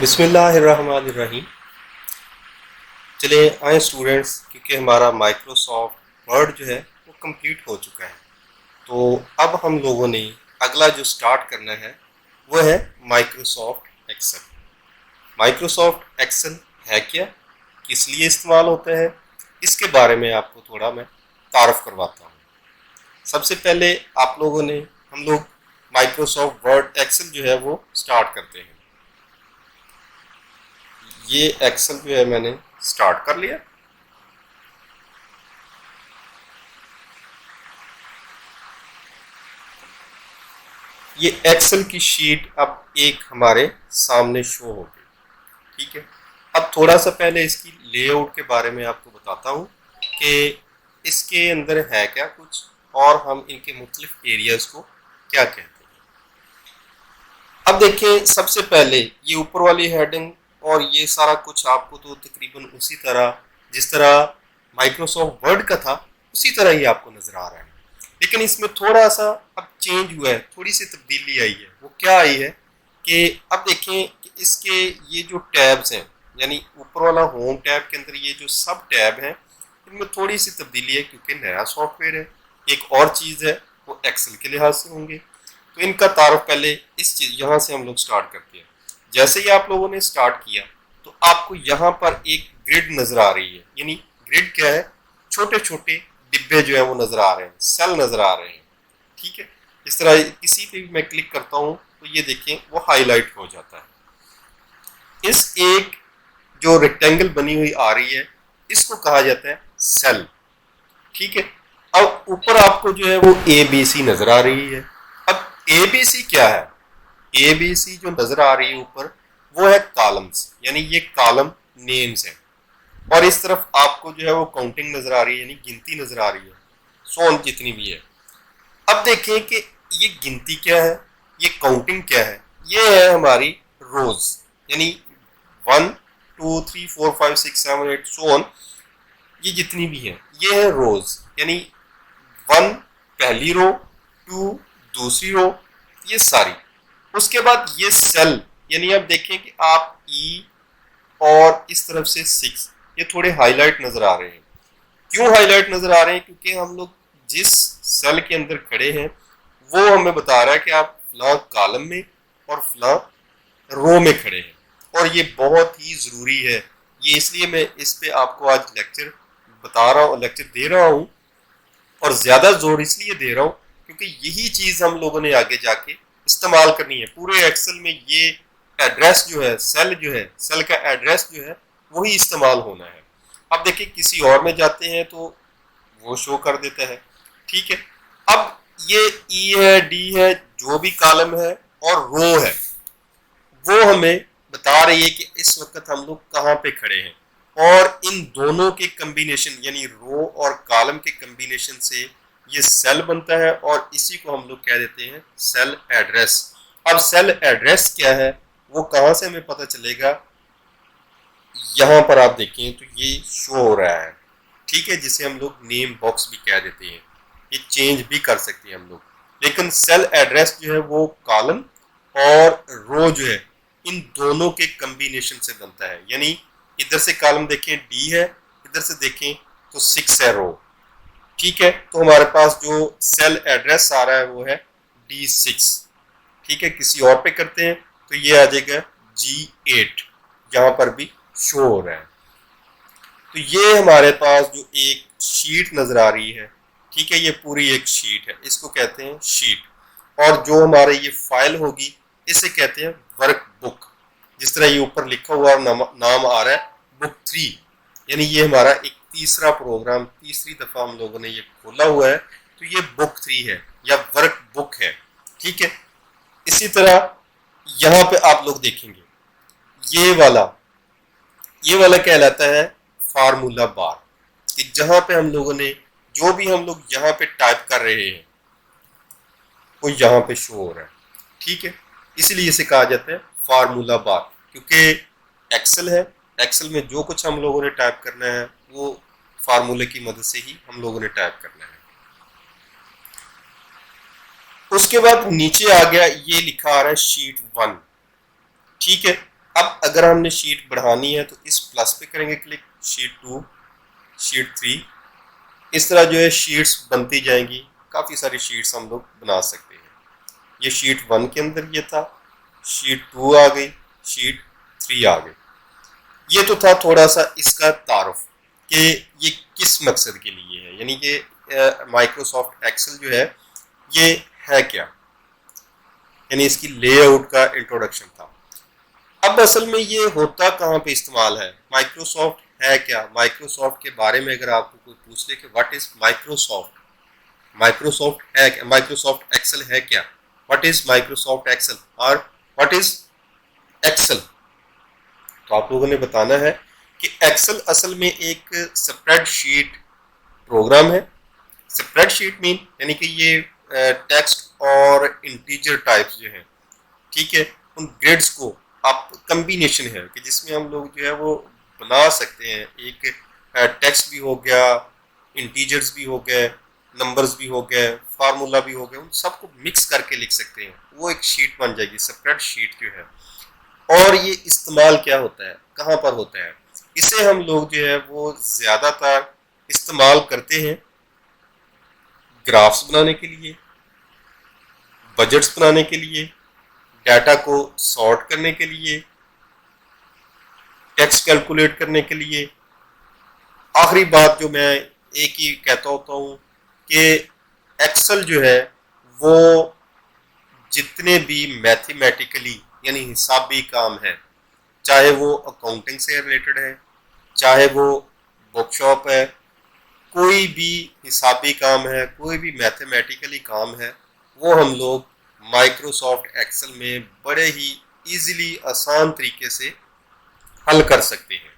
बिस्मिल्लाहिर्रहमानिर्रहीम। चले आए स्टूडेंट्स, क्योंकि हमारा माइक्रोसॉफ्ट वर्ड जो है वो कंप्लीट हो चुका है। तो अब हम लोगों ने अगला जो स्टार्ट करना है वो है माइक्रोसॉफ्ट एक्सेल। माइक्रोसॉफ्ट एक्सेल है क्या, किस लिए इस्तेमाल होता है, इसके बारे में आपको थोड़ा मैं तारफ़ करवाता हूँ। सबसे पहले आप लोगों ने हम लोग माइक्रोसॉफ्ट वर्ड एक्सेल जो है वो स्टार्ट करते हैं। ये एक्सेल जो है मैंने स्टार्ट कर लिया। ये एक्सेल की शीट अब एक हमारे सामने शो हो गई। ठीक है, अब थोड़ा सा पहले इसकी लेआउट के बारे में आपको बताता हूँ कि इसके अंदर है क्या कुछ और हम इनके मुख्तलिफ एरियाज को क्या कहते हैं। अब देखिए, सबसे पहले ये ऊपर वाली हेडिंग और ये सारा कुछ आपको तो तकरीबन उसी तरह जिस तरह माइक्रोसॉफ्ट वर्ड का था उसी तरह ही आपको नजर आ रहा है, लेकिन इसमें थोड़ा सा अब चेंज हुआ है, थोड़ी सी तब्दीली आई है। वो क्या आई है कि अब देखें कि इसके ये जो टैब्स हैं, यानी ऊपर वाला होम टैब के अंदर ये जो सब टैब हैं, इनमें थोड़ी सी तब्दीली है क्योंकि नया सॉफ्टवेयर है। एक और चीज़ है वो एक्सेल के लिहाज से होंगे, तो इनका तारुफ पहले इस चीज़ यहाँ से हम लोग स्टार्ट करते हैं। जैसे ही आप लोगों ने स्टार्ट किया तो आपको यहाँ पर एक ग्रिड नज़र आ रही है, यानी ग्रिड क्या है, छोटे छोटे डिब्बे जो है वो नज़र आ रहे हैं, सेल नज़र आ रहे हैं। ठीक है, इस तरह किसी पे भी मैं क्लिक करता हूँ तो ये देखें वो हाईलाइट हो जाता है। इस एक जो रेक्टेंगल बनी हुई आ रही है इसको कहा जाता है सेल। ठीक है, अब ऊपर आपको जो है वो ए बी सी नजर आ रही है। अब ए बी सी क्या है, ए बी सी जो नजर आ रही है ऊपर वो है कॉलम्स, यानी ये कॉलम नेम्स है। और इस तरफ आपको जो है वो काउंटिंग नजर आ रही है, यानी गिनती नजर आ रही है, सो जितनी भी है। अब देखें कि ये गिनती क्या है, ये काउंटिंग क्या है। ये है हमारी रोज, यानी 1 2 3 4 5 6 7 8 सो ऑन, ये जितनी भी है ये है रोज, यानी 1 पहली रो, 2 दूसरी रो, ये सारी। उसके बाद ये सेल, यानी अब देखें कि आप ई और इस तरफ से 6, ये थोड़े हाईलाइट नजर आ रहे हैं। क्यों हाईलाइट नजर आ रहे हैं, क्योंकि हम लोग जिस सेल के अंदर खड़े हैं वो हमें बता रहा है कि आप फलां कॉलम में और फलां रो में खड़े हैं, और ये बहुत ही ज़रूरी है। ये इसलिए मैं इस पे आपको आज लेक्चर बता रहा हूँ, लेक्चर दे रहा हूँ, और ज़्यादा जोर इसलिए दे रहा हूँ क्योंकि यही चीज़ हम लोगों ने आगे जाके इस्तेमाल करनी है। पूरे एक्सेल में ये एड्रेस जो है, सेल का एड्रेस जो है वही इस्तेमाल होना है। अब देखिए किसी और में जाते हैं तो वो शो कर देता है। ठीक है, अब ये ई है, डी है, जो भी कॉलम है और रो है, वो हमें बता रही है कि इस वक्त हम लोग कहाँ पे खड़े हैं, और इन दोनों के कम्बिनेशन यानी रो और कॉलम के कम्बिनेशन से ये सेल बनता है, और इसी को हम लोग कह देते हैं सेल एड्रेस। अब सेल एड्रेस क्या है वो कहाँ से हमें पता चलेगा, यहाँ पर आप देखें तो ये शो हो रहा है। ठीक है, जिसे हम लोग नेम बॉक्स भी कह देते हैं, ये चेंज भी कर सकते हैं हम लोग। लेकिन सेल एड्रेस जो है वो कॉलम और रो जो है इन दोनों के कम्बिनेशन से बनता है, यानी इधर से कॉलम देखें डी है, इधर से देखें तो 6 है रो। ठीक है, तो हमारे पास जो सेल एड्रेस आ रहा है वो है D6। ठीक है, किसी और पे करते हैं तो ये आ जाएगा G8, यहाँ पर भी शो हो रहा है। तो ये हमारे पास जो एक शीट नजर आ रही है, ठीक है, ये पूरी एक शीट है, इसको कहते हैं शीट। और जो हमारे ये फाइल होगी इसे कहते हैं वर्क बुक। जिस तरह ये ऊपर लिखा हुआ नाम आ रहा है बुक 3, यानी ये हमारा एक तीसरा प्रोग्राम, तीसरी दफा हम लोगों ने ये खोला हुआ है, तो ये बुक 3 है या वर्क बुक है। ठीक है, इसी तरह यहाँ पे आप लोग देखेंगे ये वाला कहलाता है फार्मूला बार, कि जहां पे हम लोगों ने जो भी हम लोग यहाँ पे टाइप कर रहे हैं वो यहाँ पे शो हो रहा है। ठीक है, इसलिए इसे कहा जाता है फार्मूला बार, क्योंकि एक्सेल है, एक्सेल में जो कुछ हम लोगों ने टाइप करना है वो फार्मूले की मदद से ही हम लोगों ने टाइप करना है। उसके बाद नीचे आ गया, ये लिखा आ रहा है शीट 1। ठीक है, अब अगर हमने शीट बढ़ानी है तो इस प्लस पे करेंगे क्लिक, शीट 2, शीट 3, इस तरह जो है शीट्स बनती जाएंगी। काफ़ी सारी शीट्स हम लोग बना सकते हैं। ये शीट 1 के अंदर ये था, शीट 2 आ गई, शीट 3 आ गई। ये तो था थोड़ा सा इसका तारुफ कि ये किस मकसद के लिए है, यानी कि माइक्रोसॉफ्ट एक्सेल जो है ये है क्या, यानी इसकी लेआउट का इंट्रोडक्शन था। अब असल में ये होता कहाँ पे इस्तेमाल है, माइक्रोसॉफ्ट है क्या, माइक्रोसॉफ्ट के बारे में अगर आपको कोई पूछ ले कि व्हाट इज माइक्रोसॉफ्ट, माइक्रोसॉफ्ट है, माइक्रोसॉफ्ट एक्सेल है क्या, व्हाट इज माइक्रोसॉफ्ट एक्सेल और व्हाट इज एक्सेल, तो आप लोगों ने बताना है कि एक्सेल असल में एक स्प्रेडशीट प्रोग्राम है। स्प्रेडशीट मीन यानी कि ये टेक्स्ट और इंटीजर टाइप्स जो हैं, ठीक है, उन ग्रिड्स को आप कम्बिनेशन है कि जिसमें हम लोग जो है वो बना सकते हैं। एक टेक्स्ट भी हो गया, इंटीजर्स भी हो गए, नंबर्स भी हो गए, फार्मूला भी हो गया, उन सबको मिक्स करके लिख सकते हैं, वो एक शीट बन जाएगी स्प्रेड शीट जो है। और ये इस्तेमाल क्या होता है, कहाँ पर होता है, इसे हम लोग जो है वो ज़्यादातर इस्तेमाल करते हैं ग्राफ्स बनाने के लिए, बजट्स बनाने के लिए, डाटा को सॉर्ट करने के लिए, टेक्स्ट कैलकुलेट करने के लिए। आखिरी बात जो मैं एक ही कहता होता हूँ कि एक्सेल जो है वो जितने भी मैथमेटिकली यानी हिसाबी काम है, चाहे वो अकाउंटिंग से रिलेटेड है, चाहे वो बुकशॉप है, कोई भी हिसाबी काम है, कोई भी मैथमेटिकली काम है, वो हम लोग माइक्रोसॉफ्ट एक्सेल में बड़े ही इजीली आसान तरीके से हल कर सकते हैं।